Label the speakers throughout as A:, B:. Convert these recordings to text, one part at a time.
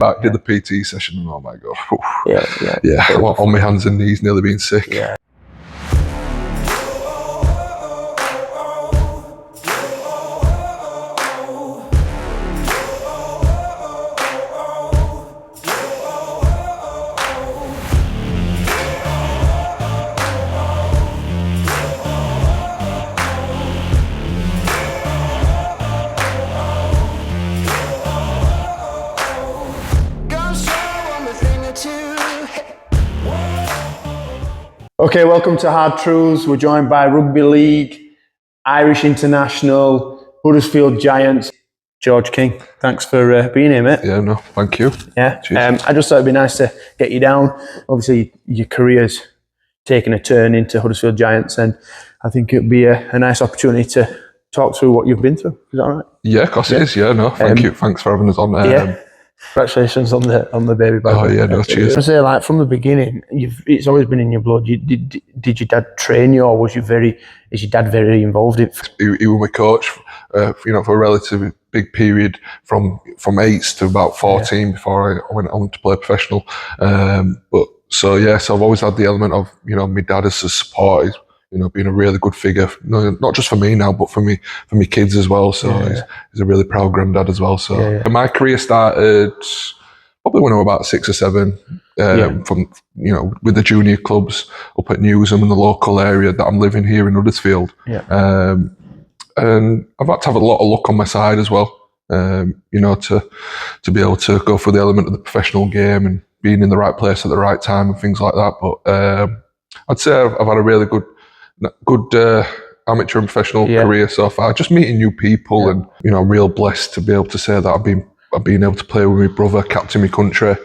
A: Back, did the PT session, and oh my God.
B: Yeah.
A: On my hands and knees, nearly being sick.
B: Yeah. Okay, welcome to Hard Truths. We're joined by Rugby League, Irish International, Huddersfield Giants, George King. Thanks for being here, mate.
A: Yeah, no, thank you.
B: Yeah, I just thought it'd be nice to get you down. Obviously, your career's taken a turn into Huddersfield Giants, and I think it'd be a nice opportunity to talk through what you've been through. Is that all right?
A: Yeah, of course it is. Yeah, no, thank you. Thanks for having us on.
B: Congratulations on the baby boy.
A: Oh yeah, no, cheers.
B: I say, like, from the beginning, it's always been in your blood. Did your dad train you, or is your dad very involved in it?
A: He was my coach, for a relatively big period from 8s to about 14 before I went on to play professional. So I've always had the element of my dad as a support. He's, being a really good figure, not just for me now, but for me kids as well. So he's a really proud granddad as well. So my career started probably when I was about 6 or 7, from with the junior clubs up at Newsham in the local area that I'm living here in Huddersfield. And I've had to have a lot of luck on my side as well. To be able to go for the element of the professional game and being in the right place at the right time and things like that. But I'd say I've had a really good amateur and professional career so far. Just meeting new people, and I'm real blessed to be able to say that I've been able to play with my brother, captain my country.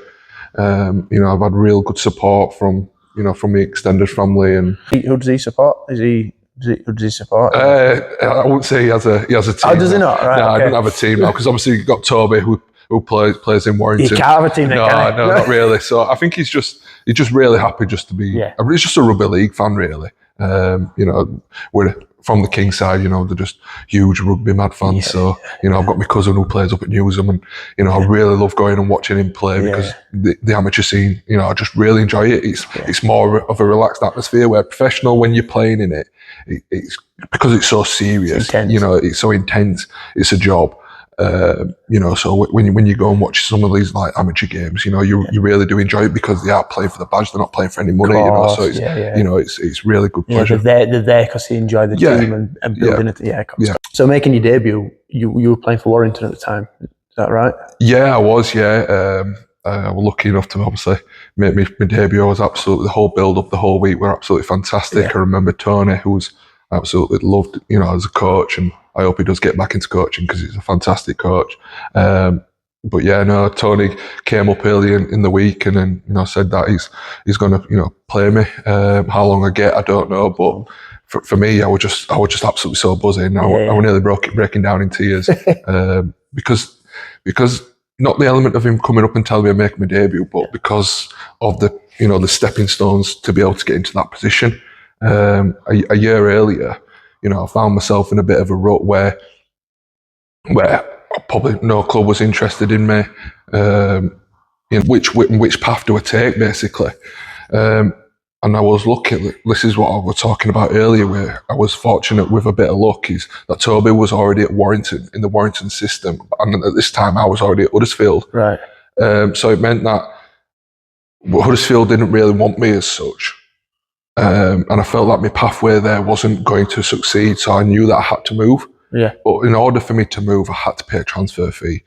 A: I've had real good support from my extended family. And
B: who does he support? Who does he support?
A: I wouldn't say he has a team.
B: Oh, does he not? Right,
A: no,
B: okay.
A: I don't have a team now, because obviously you've got Toby who plays in Warrington.
B: You can't have a team then, can you?
A: No, not really. So I think he's just really happy just to be. He's just a rugby league fan, really. We're from the King side, they're just huge rugby mad fans. So I've got my cousin who plays up at Newsham, and I really love going and watching him play because the amateur scene, I just really enjoy it. It's more of a relaxed atmosphere, where professional, when you're playing in it's because it's so serious. It's so intense. It's a job. So when you go and watch some of these like amateur games, you really do enjoy it, because they are playing for the badge. They're not playing for any money. So it's it's really good pleasure.
B: They're there because they enjoy the team and building it. Yeah. So making your debut, you were playing for Warrington at the time. Is that right? Yeah,
A: I was. I was lucky enough to obviously make my debut. I was absolutely, the whole build up, the whole week were absolutely fantastic. I remember Tony, who was absolutely loved, as a coach, and I hope he does get back into coaching because he's a fantastic coach. Tony came up early in the week, and then said that he's going to play me. How long I get, I don't know, but for me, I was just absolutely so buzzing. I was nearly breaking down in tears because not the element of him coming up and telling me I'm making my debut, but because of the the stepping stones to be able to get into that position. A year earlier, I found myself in a bit of a rut where probably no club was interested in me. Which path do I take, basically? And I was lucky. This is what I was talking about earlier, where I was fortunate with a bit of luck, is that Toby was already at Warrington, in the Warrington system, and at this time I was already at Huddersfield.
B: Right.
A: So it meant that Huddersfield didn't really want me as such. And I felt like my pathway there wasn't going to succeed, so I knew that I had to move.
B: Yeah.
A: But in order for me to move, I had to pay a transfer fee,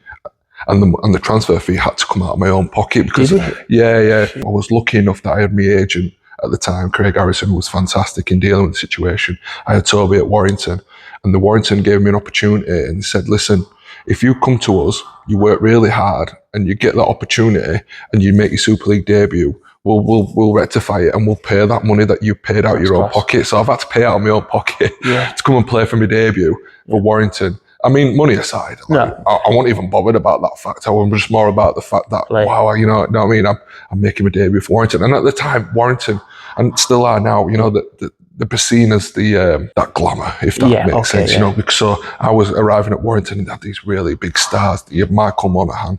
A: and the transfer fee had to come out of my own pocket, because I was lucky enough that I had my agent at the time, Craig Harrison, who was fantastic in dealing with the situation. I had Toby at Warrington, and the Warrington gave me an opportunity and said, "Listen, if you come to us, you work really hard, and you get that opportunity, and you make your Super League debut, we'll rectify it, and we'll pay that money that you paid out of your own pocket." So I've had to pay out of my own pocket to come and play for my debut for Warrington. I mean, money aside, I wasn't even bothered about that fact. I was just more about the fact that, wow, you know what I mean? I'm making my debut for Warrington. And at the time, Warrington, and still are now, they're seen as that glamour, if that makes sense. You know, because so I was arriving at Warrington and had these really big stars. You have Michael Monaghan,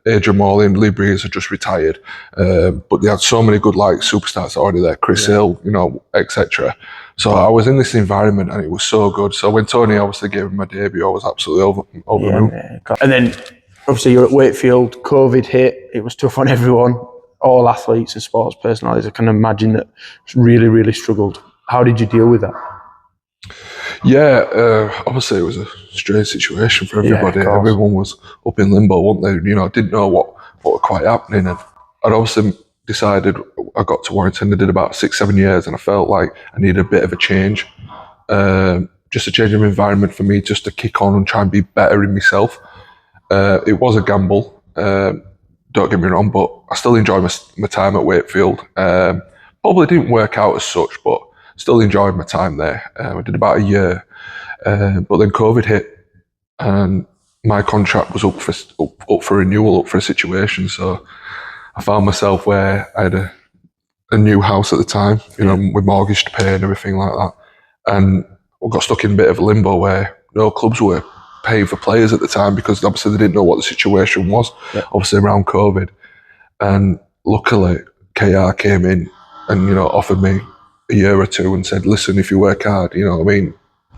A: Adrian Morley, and Lee Breers had just retired, but they had so many good like superstars already there. Chris Hill, you know, etc. So I was in this environment and it was so good. So when Tony obviously gave me my debut, I was absolutely over the moon.
B: And then obviously you're at Wakefield, COVID hit, it was tough on everyone, all athletes and sports personalities. I can imagine that really, really struggled. How did you deal with that?
A: Yeah, obviously it was a strange situation for everybody. Everyone was up in limbo, weren't they? You know, didn't know what was quite happening. And I'd obviously decided, I got to Warrington, I did about 6-7 years, and I felt like I needed a bit of a change. Just a change of environment for me, just to kick on and try and be better in myself. It was a gamble, don't get me wrong, but I still enjoyed my time at Wakefield. Probably didn't work out as such, but still enjoyed my time there. I did about a year, but then COVID hit, and my contract was up for renewal, up for a situation. So I found myself where I had a new house at the time, you know, with mortgage to pay and everything like that, and I got stuck in a bit of a limbo where no clubs were paying for players at the time, because obviously they didn't know what the situation was, obviously around COVID. And luckily KR came in and, you know, offered me a year or two and said, listen, if you work hard, you know what I mean,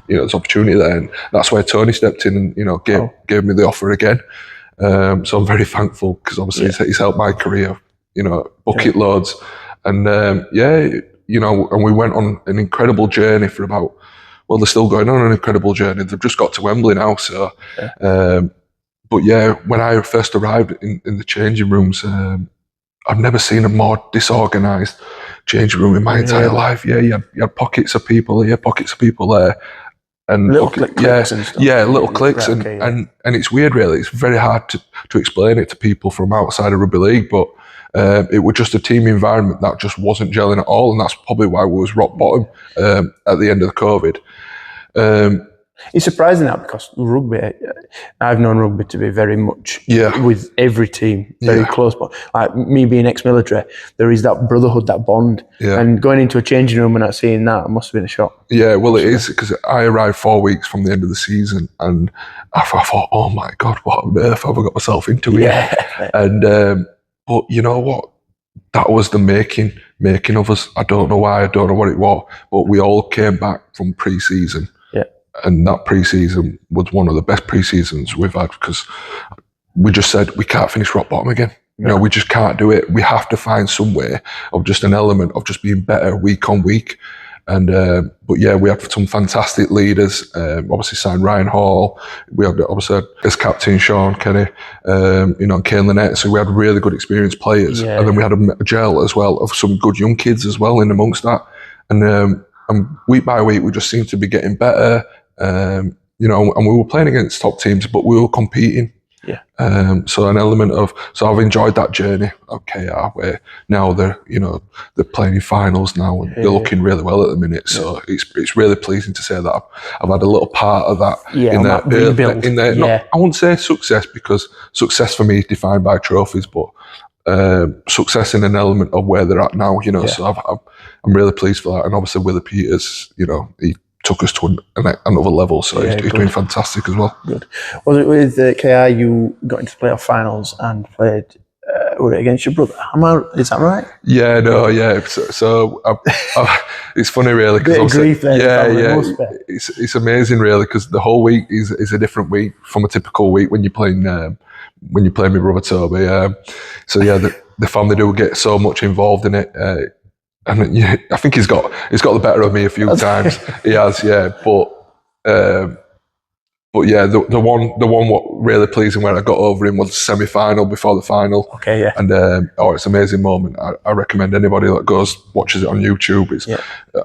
A: you know, there's opportunity there. And that's where Tony stepped in and, you know, gave me the offer again. So I'm very thankful, because obviously he's helped my career, you know, bucket loads. And you know, and we went on an incredible journey for about, well, they're still going on an incredible journey. They've just got to Wembley now. So, but yeah, when I first arrived in the changing rooms, I've never seen a more disorganised changing room in my entire life. Yeah, you had pockets of people here, pockets of people there. And
B: little cliques and stuff.
A: Yeah, little cliques. And it's weird, really. It's very hard to explain it to people from outside of rugby league, but it was just a team environment that just wasn't gelling at all, and that's probably why we was rock bottom at the end of the COVID.
B: It's surprising that, because rugby, I've known rugby to be very much with every team, very close. But like me being ex-military, there is that brotherhood, that bond. And going into a changing room and not seeing that must have been a shock. Yeah,
A: well, it is, because I arrived 4 weeks from the end of the season, and I thought, oh my God, what on earth have I got myself into here? And but you know what? That was the making of us. I don't know why, I don't know what it was, but we all came back from pre-season. And that pre-season was one of the best pre-seasons we've had, because we just said, we can't finish rock bottom again. You know, we just can't do it. We have to find some way of just an element of just being better week on week. And but yeah, we had some fantastic leaders. Obviously signed Ryan Hall. We had obviously as captain Sean Kenny, you know, Kane Lynette. So we had really good experienced players. And then we had a gel as well of some good young kids as well in amongst that. And week by week, we just seemed to be getting better. You know, and we were playing against top teams, but we were competing. So an element of, so I've enjoyed that journey of KR, where now they're playing in finals now, and they're looking really well at the minute. So it's really pleasing to say that I've had a little part of that in their not, I wouldn't say success, because success for me is defined by trophies, but success in an element of where they're at now. You know, so I'm really pleased for that. And obviously Willie Peters, you know, he took us to another level, so he's doing fantastic as well.
B: Good. Was it with KR you got into playoff finals and played against your brother? Is that right?
A: Yeah, no, yeah. So it's funny, really, because it's amazing, really, because the whole week is a different week from a typical week when you're playing with brother Toby. So yeah, the family do get so much involved in it. And yeah, I think he's got the better of me a few times. He has, yeah. But yeah, the one what really pleasing where I got over him was the semi-final before the final. And it's an amazing moment. I recommend anybody that watches it on YouTube. It's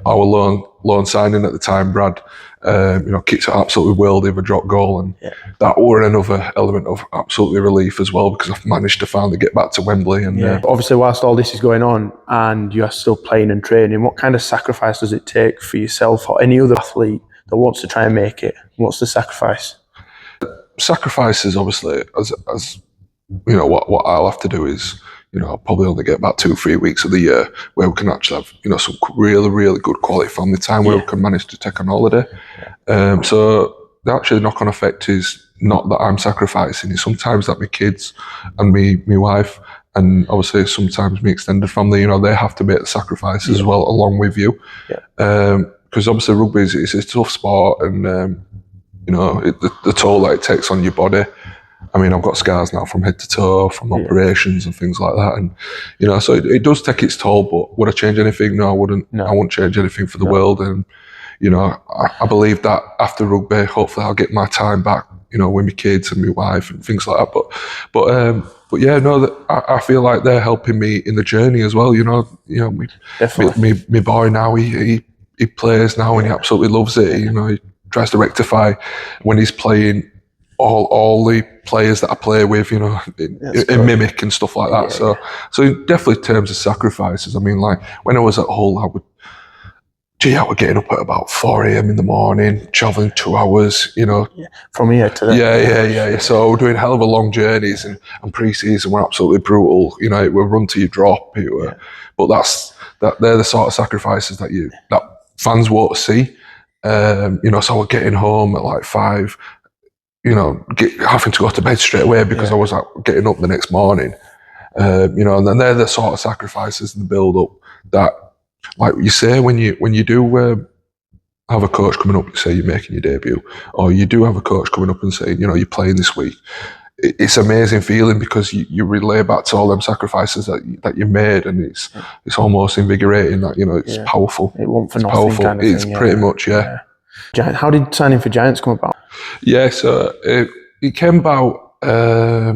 A: our loan signing at the time, Brad. You know, kicked it absolutely worldy with a drop goal, and that were another element of absolutely relief as well, because I've managed to finally get back to Wembley. And
B: obviously, whilst all this is going on and you are still playing and training, what kind of sacrifice does it take for yourself or any other athlete that wants to try and make it? What's the sacrifice?
A: Sacrifices, obviously, as you know, what I'll have to do is probably only get about 2-3 weeks of the year where we can actually have, some really, really good quality family time where we can manage to take on holiday. So the actually knock-on effect is not that I'm sacrificing, it's sometimes that my kids and me wife, and obviously sometimes my extended family, they have to make the sacrifice as well along with you. Because obviously rugby is a tough sport, and the toll that it takes on your body. I mean, I've got scars now from head to toe, from operations and things like that, and so it does take its toll. But would I change anything? No, I wouldn't. I wouldn't change anything for the world. And I believe that after rugby, hopefully I'll get my time back, with my kids and my wife and things like that. But yeah, no, that I feel like they're helping me in the journey as well. My boy now, he plays now and he absolutely loves it. He tries to rectify when he's playing all the players that I play with, in mimic and stuff like that. So definitely in terms of sacrifices. I mean, like when I was at Hull, I would getting up at about 4 a.m. in the morning, travelling 2 hours,
B: From here to there.
A: Yeah. So we're doing hell of a long journeys, and pre-season were absolutely brutal. It will run till you drop. But they're the sort of sacrifices that fans won't see. So we're getting home at like 5, having to go to bed straight away because I was getting up the next morning. And then they're the sort of sacrifices and the build-up that, like you say, when you do have a coach coming up, say you're making your debut, or you do have a coach coming up and saying, you're playing this week, it's an amazing feeling because you relay back to all them sacrifices that you made, and it's almost invigorating. That it's powerful.
B: It won't for
A: it's
B: nothing.
A: Powerful.
B: Kind of
A: it's
B: thing,
A: pretty much
B: How did signing for Giants come about?
A: Yeah, so it came about at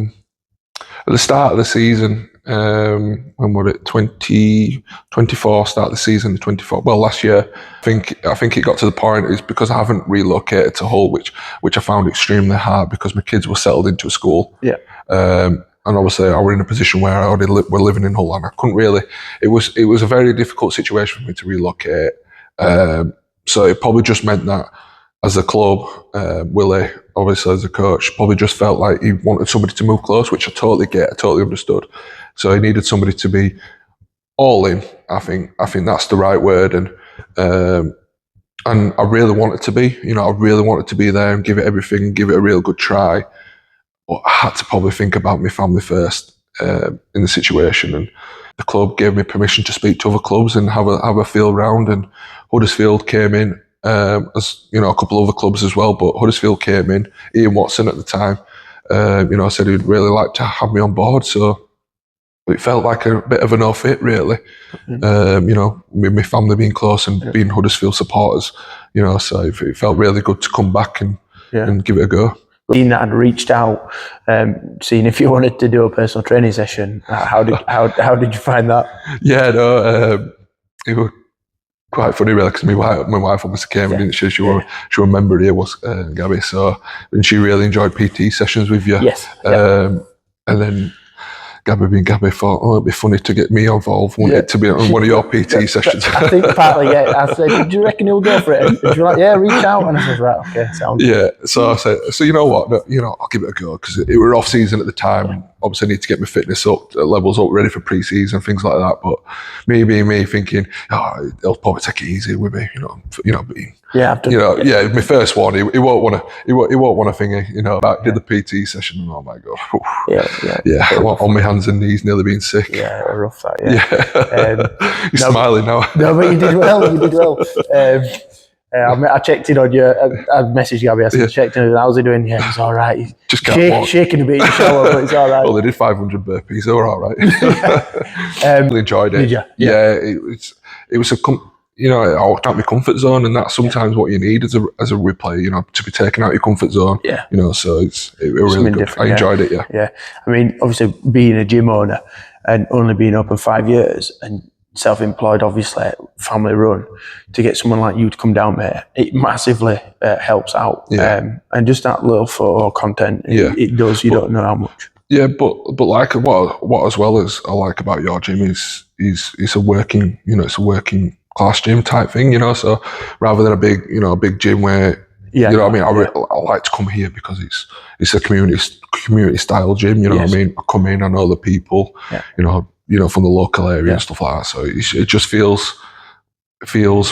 A: the start of the season. When were it? 2024, start of the season, 24. Well, last year, I think it got to the point is because I haven't relocated to Hull, which I found extremely hard because my kids were settled into a school. And obviously, I were in a position where I already were living in Hull, and I couldn't really. It was a very difficult situation for me to relocate. So it probably just meant that, as a club, Willie, obviously as a coach, probably just felt like he wanted somebody to move close, which I totally get, I totally understood. So he needed somebody to be all in. I think that's the right word, and I really wanted to be. I really wanted to be there and give it everything, give it a real good try. But I had to probably think about my family first in the situation, and the club gave me permission to speak to other clubs and have a feel round. And Huddersfield came in. As a couple of other clubs as well, but Huddersfield came in. Ian Watson at the time, said he'd really like to have me on board. So it felt like a bit of a no fit, really. With my family being close and being Huddersfield supporters, so it felt really good to come back and give it a go.
B: Seeing that I'd reached out, seeing if you wanted to do a personal training session, how did you find that?
A: Yeah, no, it was quite funny, really, because my wife obviously came and didn't she? She were a member here, was Gabby. So, and she really enjoyed PT sessions with you.
B: Yes.
A: And then Gabby being Gabby thought, it'd be funny to get me involved, wouldn't it, to be on one of your PT sessions.
B: I think partly, I said, do you reckon he'll go for it? And she was like, yeah, reach out. And I said, right, okay, sounds good.
A: Yeah, so I said, so you know what, I'll give it a go, because it were off season at the time, and obviously I need to get my fitness up, levels up, ready for pre-season, things like that. But me being me, thinking, he'll probably take it easy with me,
B: Yeah, I've done
A: my first one, he won't want to thingy, about did the PT session, and oh my god, I'm on my hands and knees, nearly being sick.
B: Yeah, rough that.
A: You're smiling now.
B: No, but you did well. I checked in on you. I messaged Gabby. I said, checked in. How's he doing? Yeah, he's all right. He's
A: just
B: shaking a bit in the shower, but it's all right.
A: Well, they did 500 burpees. They were all right. Really enjoyed it.
B: Did you?
A: Yeah, it was I walked out my comfort zone, and that's sometimes what you need as a replay, to be taken out your comfort zone.
B: Yeah.
A: So it was really good. I enjoyed it.
B: Yeah. I mean, obviously being a gym owner and only being open 5 years and self-employed, obviously family run, to get someone like you to come down there, it massively helps out. And just that little photo content, it does. You don't know how much. Yeah, but like what as well as I like about your gym is it's a working, it's a working class gym type thing, so rather than a big gym where Yeah,
A: you know what I mean? I like to come here because it's a community style gym. You know what I mean? I come in, I know the people.
B: Yeah.
A: You know, from the local area and stuff like that. So it just feels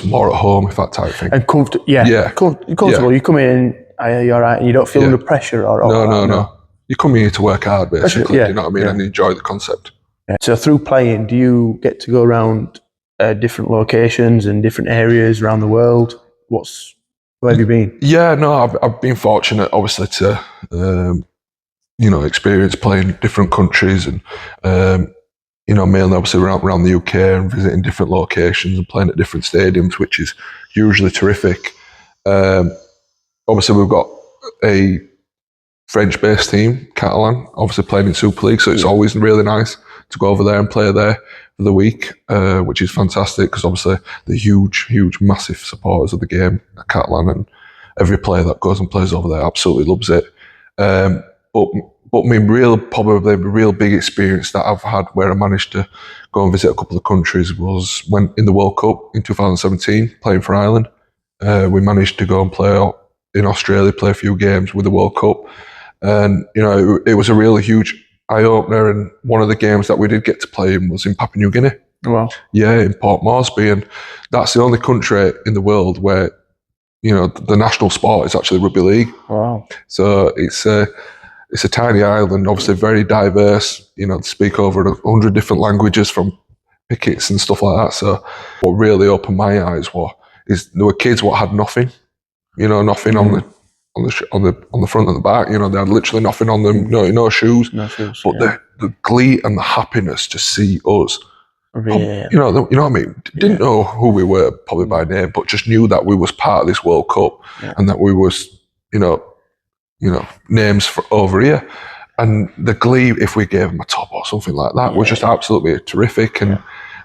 A: more at home, if that type of thing.
B: And comfortable. Comfortable.
A: Yeah.
B: You come in, you're all right, and you don't feel under pressure or
A: No. You come here to work hard, basically. You know what I mean? And enjoy the concept.
B: Yeah. So through playing, do you get to go around different locations and different areas around the world? Where have you been?
A: Yeah, no, I've been fortunate, obviously, to experience playing different countries and mainly obviously around the UK and visiting different locations and playing at different stadiums, which is usually terrific. Obviously, we've got a French-based team, Catalan, obviously playing in Super League, so it's always really nice to go over there and play there for the week, which is fantastic because obviously the huge, massive supporters of the game, Catalan, and every player that goes and plays over there absolutely loves it. But my real big experience that I've had where I managed to go and visit a couple of countries was when in the World Cup in 2017, playing for Ireland. We managed to go and play in Australia, play a few games with the World Cup. And, it was a really huge eye-opener. And one of the games that we did get to play in was in Papua New Guinea.
B: Wow.
A: Yeah, in Port Moresby. And that's the only country in the world where, the national sport is actually rugby league.
B: Wow.
A: So it's a tiny island, obviously very diverse, speak over 100 different languages from pickets and stuff like that. So what really opened my eyes is there were kids what had nothing, nothing on the front and the back. They had literally nothing on them, no shoes.
B: No shoes.
A: But the glee and the happiness to see us,
B: really?
A: you know what I mean? Didn't know who we were probably by name, but just knew that we was part of this World Cup and that we was, names for over here. And the glee, if we gave them a top or something like that, was just absolutely terrific. And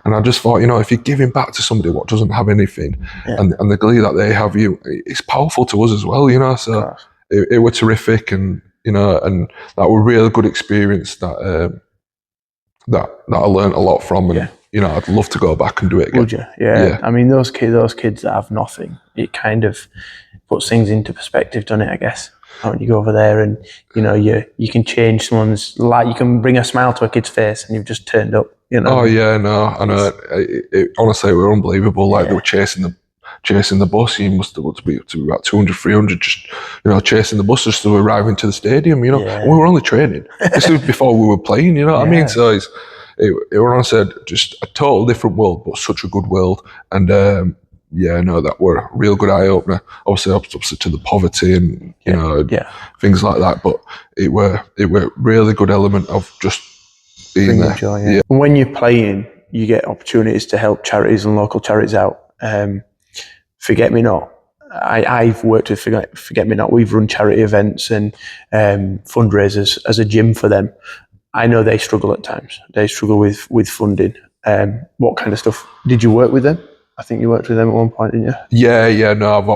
A: I just thought, if you're giving back to somebody what doesn't have anything, and the glee that they have, it's powerful to us as well, So it was terrific, and and that was a really good experience that I learned a lot from, and I'd love to go back and do it again.
B: Would you? Yeah. I mean, those kids that have nothing, it kind of puts things into perspective, doesn't it? I guess. When you go over there and you can change someone's life, you can bring a smile to a kid's face, and you've just turned up.
A: Oh yeah, no, I know. Honestly, it were unbelievable. Like they were chasing the bus. You must have to be about 200, 300, just chasing the bus just to arrive into the stadium. We were only training. This was before we were playing. You know what I mean? So it were honestly just a total different world, but such a good world. And that were a real good eye opener. Obviously to the poverty and things like that. But it were really good element of just being there.
B: Joy, When you're playing, you get opportunities to help charities and local charities out. Forget Me Not. I've worked with Forget Me Not. We've run charity events and fundraisers as a gym for them. I know they struggle at times. They struggle with funding. What kind of stuff did you work with them? I think you worked with them at one point, didn't you?
A: Yeah. No, I've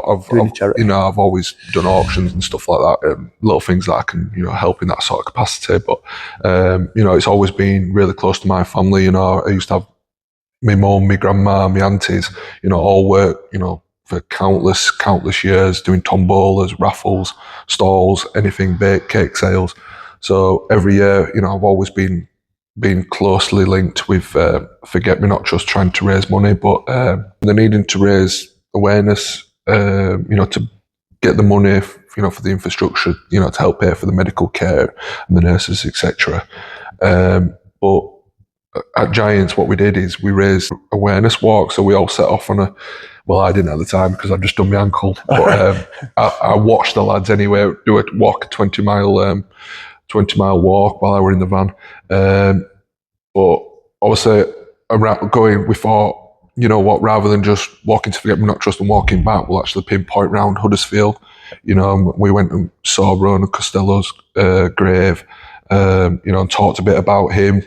A: always done auctions and stuff like that. Little things that I can, help in that sort of capacity. But it's always been really close to my family. I used to have my mum, my grandma, my aunties, all work, for countless years doing tombolas, raffles, stalls, anything, bake, cake sales. So every year, I've always been closely linked with Forget Me Not, just trying to raise money, but they're needing to raise awareness, to get the money, for the infrastructure, to help pay for the medical care and the nurses, etc. But at Giants, what we did is we raised awareness walk, so we all set off on I didn't at the time because I'd just done my ankle, but I watched the lads anyway do a 20-mile walk while I were in the van. But obviously, we thought, rather than just walking to Forget Me Not Trust and walking back, we'll actually pinpoint round Huddersfield. We went and saw Ronan Costello's grave, and talked a bit about him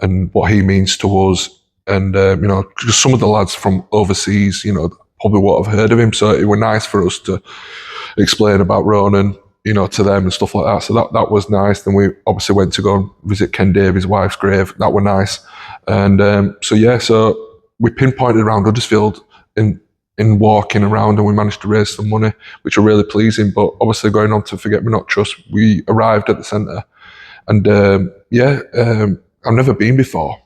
A: and what he means to us. And, just some of the lads from overseas, probably won't have heard of him. So it was nice for us to explain about Ronan, to them and stuff like that. So that was nice. Then we obviously went to go and visit Ken Davies' wife's grave. That was nice. And so we pinpointed around Huddersfield in in walking around, and we managed to raise some money, which were really pleasing. But obviously, going on to Forget Me Not Trust, we arrived at the centre, and I've never been before.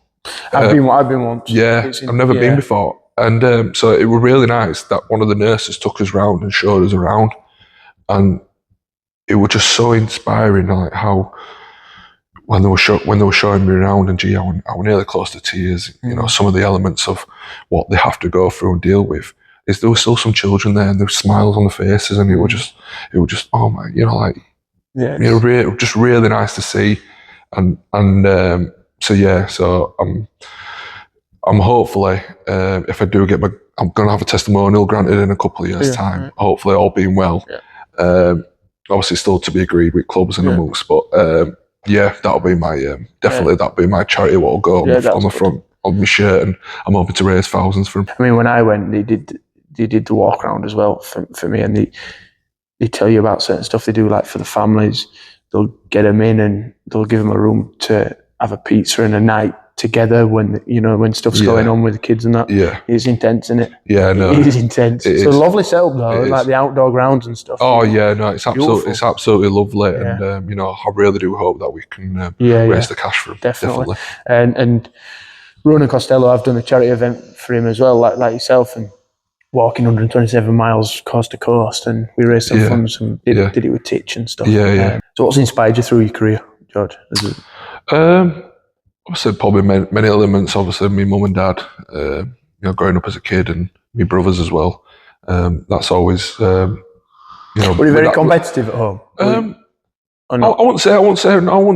B: I've been once.
A: Yeah, I've never been before, and so it was really nice that one of the nurses took us round and showed us around, and it was just so inspiring, like how when they were showing me around, and I was nearly close to tears. You know, some of the elements of what they have to go through and deal with. Is there were still some children there, and there were smiles on the faces, and it was just oh my, you know, like just really nice to see, and so I'm hopefully if I do get I'm going to have a testimonial granted in a couple of years' time. Right. Hopefully, all being well. Yeah. Obviously, still to be agreed with clubs and amongst, but that'll be my definitely that'll be my charity. What will go on the front of my shirt, and I'm hoping to raise thousands for them.
B: I mean, when I went, they did the walk around as well for me, and they tell you about certain stuff they do, like for the families. They'll get them in and they'll give them a room to have a pizza and a night together when stuff's going on with the kids and that.
A: Yeah,
B: it's intense, isn't it?
A: Yeah, no,
B: it is intense. It's a lovely setup though, like the outdoor grounds and stuff.
A: Oh yeah, no, it's absolutely lovely, and I really do hope that we can raise the cash for him. Definitely.
B: And Ronan Costello, I've done a charity event for him as well, like yourself, and walking 127 miles coast to coast, and we raised some funds and did it with Titch and stuff. So what's inspired you through your career, George?
A: Obviously, probably many elements. Obviously, my mum and dad, growing up as a kid, and my brothers as well. That's always,
B: Were you very competitive at home?
A: I wouldn't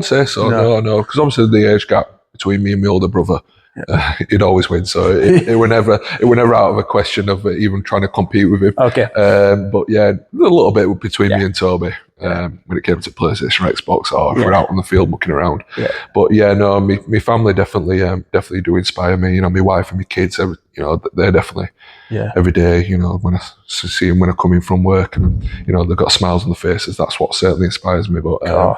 A: say so. No, because obviously the age gap between me and my older brother, he'd always win. So it were never out of a question of even trying to compete with him.
B: Okay.
A: But yeah, a little bit between me and Toby. When it came to PlayStation or Xbox, or if we're out on the field looking around. But my family definitely do inspire me. My wife and my kids, they're definitely every day. When I see them when I come in from work, and they've got smiles on their faces. That's what certainly inspires me. But I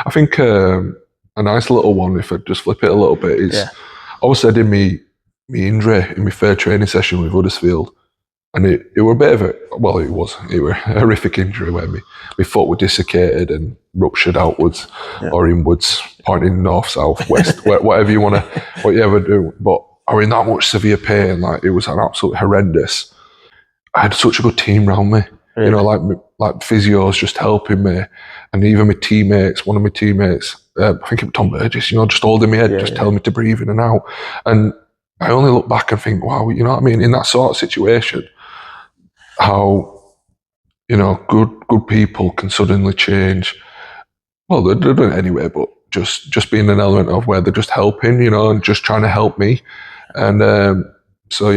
A: think a nice little one, if I just flip it a little bit, is obviously I did me injury in my third training session with Huddersfield. And it were a bit of it was a horrific injury where my foot was dislocated and ruptured outwards or inwards, pointing north, south, west, whatever you ever do. But I was in that much severe pain, like it was an absolute horrendous. I had such a good team around me, like physios just helping me, and even my teammates. One of my teammates, I think it was Tom Burgess, just holding my head, just telling me to breathe in and out. And I only look back and think, wow, you know what I mean? In that sort of situation, how good people can suddenly change. Well, they're doing it anyway, but just being an element of where they're just helping, and just trying to help me. And so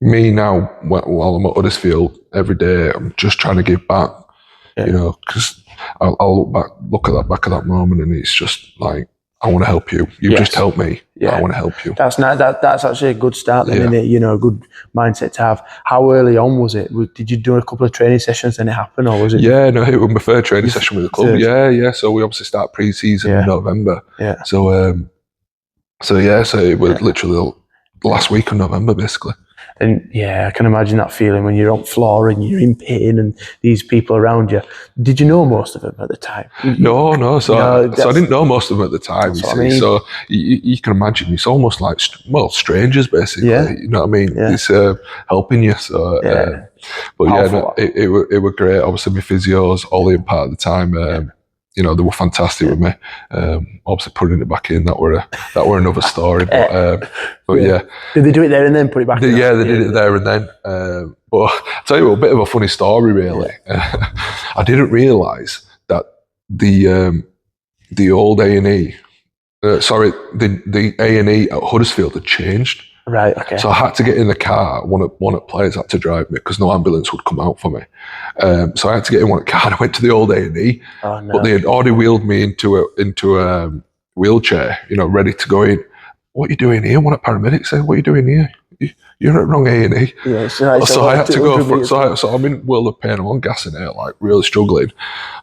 A: me now, while I'm at Huddersfield every day, I'm just trying to give back, because I'll look at that moment, and it's just like, I want to help you. You just helped me. I want to help you.
B: That's actually a good start then, isn't it? A good mindset to have. How early on was it? Did you do a couple of training sessions and it happened, or was it?
A: Yeah, no, it was my third training session with the club. Yeah. So we obviously start pre-season in November. Yeah. So it was literally the last week of November, basically.
B: And I can imagine that feeling when you're on floor and you're in pain and these people around you. Did you know most of them at the time?
A: No. So I didn't know most of them at the time. You see, so you can imagine it's almost like strangers, basically. You know what I mean? It's helping you. So, it were great. Obviously, my physios, all in part of the time. They were fantastic with me. Obviously, putting it back in, that were another story. But
B: did they do it there and then put it back in?
A: Yeah, they did it there and then. But I'll tell you what, a bit of a funny story, really. I didn't realise that the old A&E, the A&E at Huddersfield had changed.
B: Right, okay.
A: So I had to get in the car. One of the players had to drive me because no ambulance would come out for me. So I had to get in one car, and I went to the old A&E. Oh, no. But they had already wheeled me into a wheelchair, ready to go in. What are you doing here? One of the paramedics said, "What are you doing here? You're at wrong A&E."
B: Yeah,
A: so I had to go. So I'm in world of pain. I'm on gas in it, like really struggling.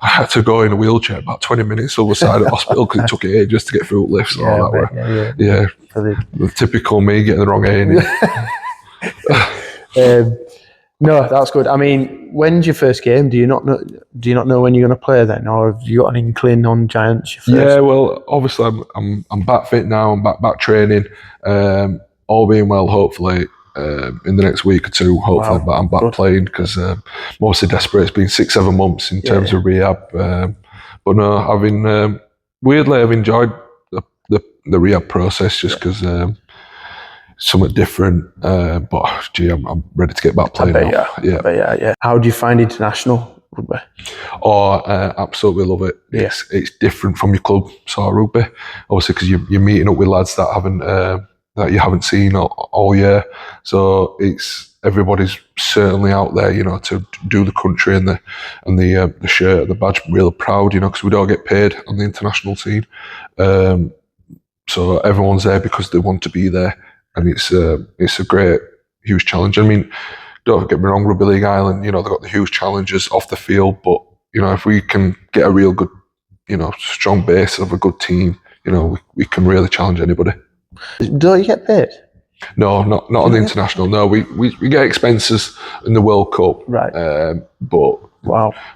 A: I had to go in a wheelchair about 20 minutes over the side of the hospital because it took ages to get through lifts and all that. The typical me getting the wrong A&E.
B: No, that's good. I mean, when's your first game? Do you not know when you're going to play then, or have you got an inkling on Giants? Your first?
A: Yeah, well, obviously I'm back fit now. I'm back training. All being well, hopefully in the next week or two, hopefully
B: Wow,
A: I'm back
B: good.
A: playing because I'm obviously desperate. It's been 6-7 months in terms of rehab. But no, weirdly I've enjoyed the rehab process just because something different. But gee, I'm ready to get back playing now.
B: Yeah. How do you find international rugby?
A: Oh, absolutely love it. It's different from your club sort of rugby, obviously because you're meeting up with lads that you haven't seen all year. So everybody's certainly out there, to do the country and the shirt, the badge, really proud, because we don't get paid on the international scene. So everyone's there because they want to be there, and it's a great, huge challenge. I mean, don't get me wrong, Rugby League Ireland, they've got the huge challenges off the field, but if we can get a real good, strong base of a good team, we can really challenge anybody.
B: Don't you get paid?
A: No, not on the international. No, we get expenses in the World Cup,
B: right?
A: But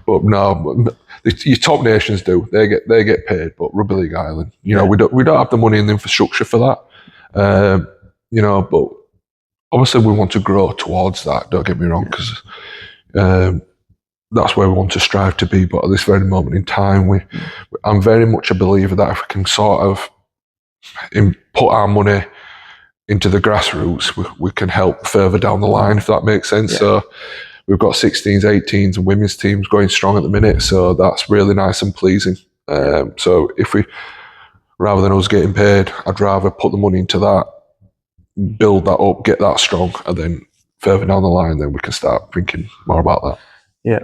A: no, your top nations do. They get paid, but Rugby League Ireland, we don't have the money and the infrastructure for that. But obviously we want to grow towards that. Don't get me wrong, because that's where we want to strive to be. But at this very moment in time, I'm very much a believer that if we can sort of put our money into the grassroots, we can help further down the line, if that makes sense. So we've got 16s, 18s and women's teams going strong at the minute. So that's really nice and pleasing. So rather than us getting paid, I'd rather put the money into that, build that up, get that strong, and then further down the line, then we can start thinking more about that.
B: Yeah.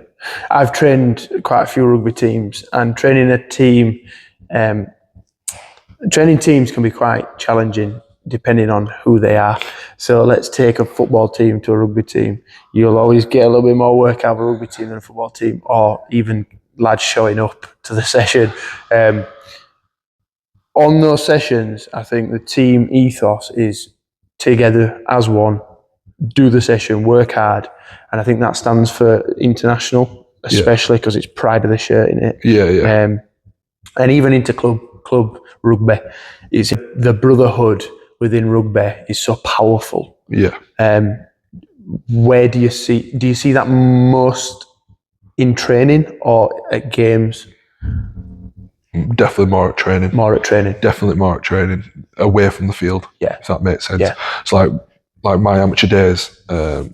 B: I've trained quite a few rugby teams, and training teams can be quite challenging depending on who they are. So let's take a football team to a rugby team. You'll always get a little bit more work out of a rugby team than a football team, or even lads showing up to the session. On those sessions, I think the team ethos is together as one, do the session, work hard. And I think that stands for international, especially because it's pride of the shirt in it. And even into club rugby, it's the brotherhood within rugby is so powerful. Where do you see that most in training or at games?
A: Definitely more at training. Definitely more at training, away from the field. If that makes sense. It's like my amateur days. A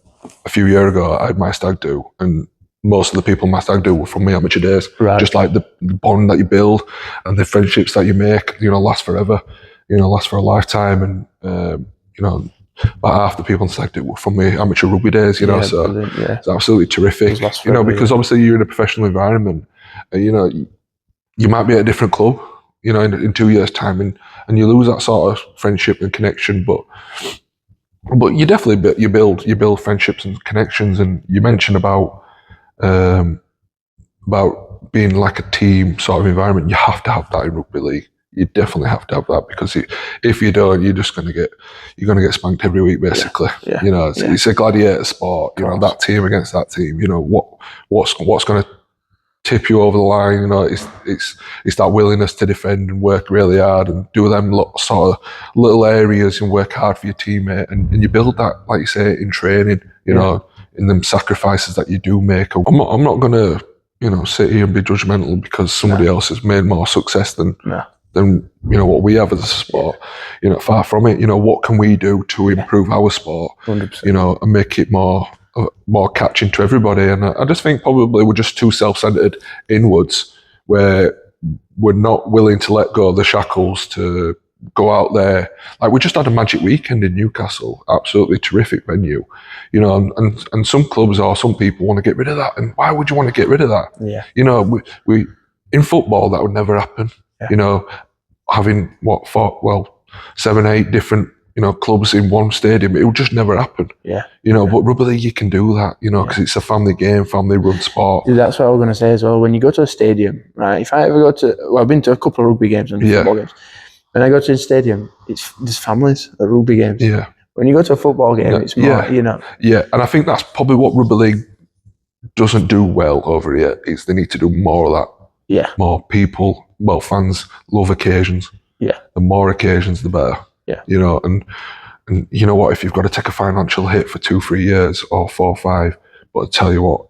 A: few years ago, I had my stag do, and most of the people in my stag do were from my amateur days. Just like the bond that you build and the friendships that you make, last forever. Last for a lifetime. And about half the people in stag do were from my amateur rugby days. So it's absolutely terrific. Because obviously you're in a professional environment. You might be at a different club, in 2 years' time, and you lose that sort of friendship and connection. But you definitely you build friendships and connections. And you mentioned about being like a team sort of environment. You have to have that in rugby league. You definitely have to have that, because if you don't, you're going to get spanked every week, basically. It's a gladiator sport. That team against that team. What's going to tip you over the line? It's that willingness to defend and work really hard and do them sort of little areas and work hard for your teammate, and you build that, like you say, in training. In them sacrifices that you do make. I'm not going to sit here and be judgmental because somebody else has made more success than what we have as a sport. Far from it. What can we do to improve our sport?
B: 100%.
A: And make it more catching to everybody. And I just think probably we're just too self-centered inwards, where we're not willing to let go of the shackles to go out there. Like, we just had a magic weekend in Newcastle, absolutely terrific venue, and some clubs or some people want to get rid of that. And why would you want to get rid of that? We in football, that would never happen. Having 7, 8 different clubs in one stadium, it would just never happen. But rugby league, you can do that, because it's a family game, family run sport.
B: That's what I was going to say as well. When you go to a stadium, right? If I ever go to, I've been to a couple of rugby games and football games. When I go to a stadium, there's families at rugby games. When you go to a football game, it's more,
A: yeah.
B: you know.
A: Yeah, and I think that's probably what rugby league doesn't do well over here. Is they need to do more of that.
B: Yeah.
A: More people, well, fans love occasions.
B: Yeah.
A: The more occasions, the better.
B: Yeah.
A: You know, and you know what? If you've got to take a financial hit for 2-3 years or 4 or 5, but I tell you what,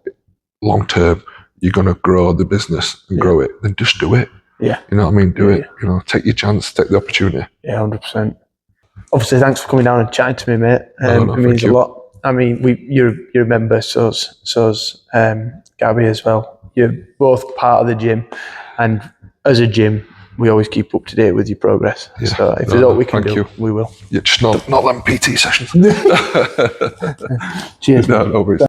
A: long term, you're going to grow the business and grow it, then just do it.
B: Yeah.
A: You know what I mean? Do it. You know, take your chance, take the opportunity.
B: Yeah, 100%. Obviously, thanks for coming down and chatting to me, mate.
A: No,
B: it means a lot. I mean, you're a member, so's Gabby as well. You're both part of the gym, and as a gym, we always keep up to date with your progress.
A: Yeah.
B: So if there's what we can do, we will.
A: Yeah, just not them PT sessions.
B: Cheers.
A: No worries.